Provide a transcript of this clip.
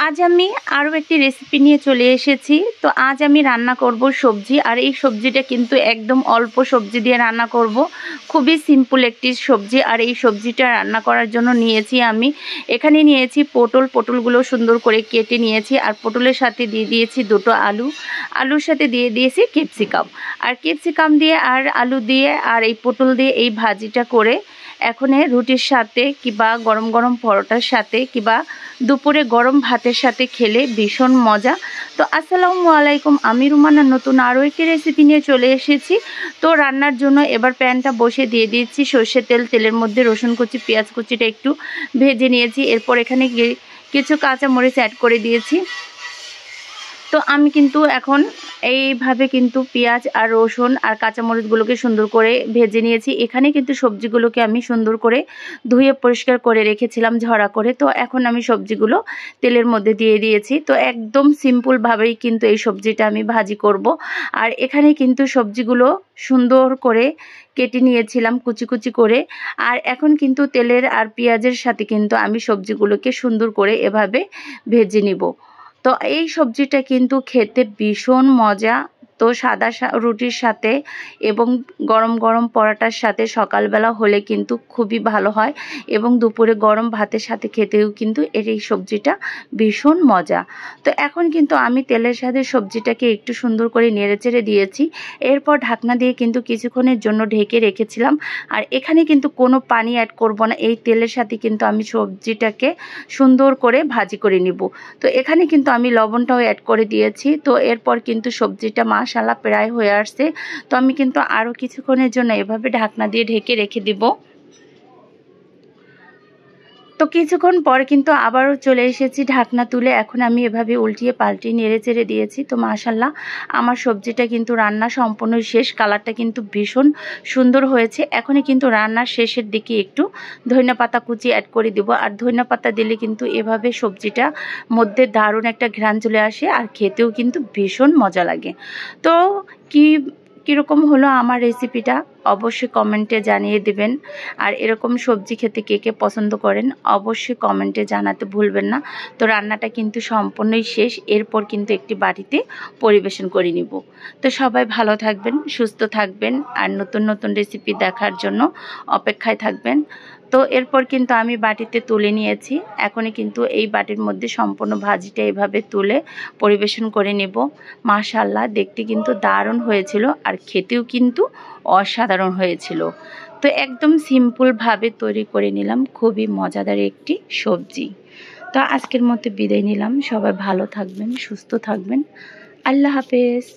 আজ আমি আরও একটি রেসিপি নিয়ে চলে এসেছি। তো আজ আমি রান্না করব সবজি, আর এই সবজিটা কিন্তু একদম অল্প সবজি দিয়ে রান্না করব। খুবই সিম্পল একটি সবজি। আর এই সবজিটা রান্না করার জন্য আমি এখানে নিয়েছি পটলগুলো সুন্দর করে কেটে নিয়েছি। আর পটলের সাথে দিয়ে দিয়েছি দুটো আলুর সাথে দিয়ে দিয়েছি ক্যাপসিকাম। আর ক্যাপসিকাম দিয়ে আর আলু দিয়ে আর এই পটল দিয়ে এই ভাজিটা করে এখন রুটির সাথে কিংবা গরম গরম পরোটার সাথে কিংবা দুপুরে গরম ভাতের সাথে খেলে ভীষণ মজা। তো আসসালামু আলাইকুম, আমি রুমানা নতুন আরও একটি রেসিপি নিয়ে চলে এসেছি। তো রান্নার জন্য এবার প্যানটা বসে দিয়ে দিচ্ছি সর্ষের তেলের মধ্যে রসুন কুচি পেঁয়াজ কুচিটা একটু ভেজে নিয়েছি। এরপর এখানে কিছু কাঁচামরিচ অ্যাড করে দিয়েছি। তো আমি কিন্তু এখন এইভাবে কিন্তু পেঁয়াজ আর রসুন আর কাঁচামরিচগুলোকে সুন্দর করে ভেজে নিয়েছি। এখানে কিন্তু সবজিগুলোকে আমি সুন্দর করে ধুয়ে পরিষ্কার করে রেখেছিলাম ঝরা করে। তো এখন আমি সবজিগুলো তেলের মধ্যে দিয়ে দিয়েছি। তো একদম সিম্পলভাবেই কিন্তু এই সবজিটা আমি ভাজি করব। আর এখানে কিন্তু সবজিগুলো সুন্দর করে কেটে নিয়েছিলাম কুচি কুচি করে। আর এখন কিন্তু তেলের আর পেঁয়াজের সাথে কিন্তু আমি সবজিগুলোকে সুন্দর করে এভাবে ভেজে নিব। তো এই সবজিটা কিন্তু খেতে ভীষণ মজা। তো সাদা রুটির সাথে এবং গরম গরম পরোটার সাথে সকালবেলা হলে কিন্তু খুবই ভালো হয়, এবং দুপুরে গরম ভাতের সাথে খেতেও কিন্তু এই সবজিটা ভীষণ মজা। তো এখন কিন্তু আমি তেলের সাথে সবজিটাকে একটু সুন্দর করে নেড়েচেড়ে দিয়েছি। এরপর ঢাকনা দিয়ে কিন্তু কিছুক্ষণের জন্য ঢেকে রেখেছিলাম। আর এখানে কিন্তু কোনো পানি অ্যাড করব না, এই তেলের সাথে কিন্তু আমি সবজিটাকে সুন্দর করে ভাজি করে নিব। তো এখানে কিন্তু আমি লবণটাও অ্যাড করে দিয়েছি। তো এরপর কিন্তু সবজিটা মাশাআল্লাহ প্রায় হয়ে আসছে। তো আমি কিন্তু আরও কিছুক্ষণের জন্য এভাবে ঢাকনা দিয়ে ঢেকে রেখে দিব। তো কিছুক্ষণ পর কিন্তু আবারও চলে এসেছি ঢাকনা তুলে। এখন আমি এভাবে উল্টিয়ে পাল্টিয়ে নেড়ে চেড়ে দিয়েছি। তো মাশাআল্লাহ আমার সবজিটা কিন্তু রান্না সম্পূর্ণ শেষ। কালারটা কিন্তু ভীষণ সুন্দর হয়েছে। এখনই কিন্তু রান্নার শেষের দিকে একটু ধনিয়াপাতা কুচি অ্যাড করে দিব। আর ধনিয়াপাতা দিলে কিন্তু এভাবে সবজিটা মধ্যে দারুণ একটা ঘ্রাণ চলে আসে, আর খেতেও কিন্তু ভীষণ মজা লাগে। তো কীরকম হলো আমার রেসিপিটা অবশ্যই কমেন্টে জানিয়ে দেবেন। আর এরকম সবজি খেতে কে কে পছন্দ করেন অবশ্যই কমেন্টে জানাতে ভুলবেন না। তো রান্নাটা কিন্তু সম্পূর্ণই শেষ। এরপর কিন্তু একটি বাটিতে পরিবেশন করে নিব। তো সবাই ভালো থাকবেন, সুস্থ থাকবেন, আর নতুন নতুন রেসিপি দেখার জন্য অপেক্ষায় থাকবেন। তো এরপর কিন্তু আমি বাটিতে তুলে নিয়েছি। এখনই কিন্তু এই বাটির মধ্যে সম্পূর্ণ ভাজিটা এভাবে তুলে পরিবেশন করে নেব। মাশাআল্লাহ দেখতে কিন্তু দারুণ হয়েছিল, আর খেতেও কিন্তু অসাধারণ হয়েছিল। তো একদম সিম্পলভাবে তৈরি করে নিলাম খুবই মজাদার একটি সবজি। তো আজকের মতো বিদায় নিলাম। সবাই ভালো থাকবেন, সুস্থ থাকবেন। আল্লাহ হাফেজ।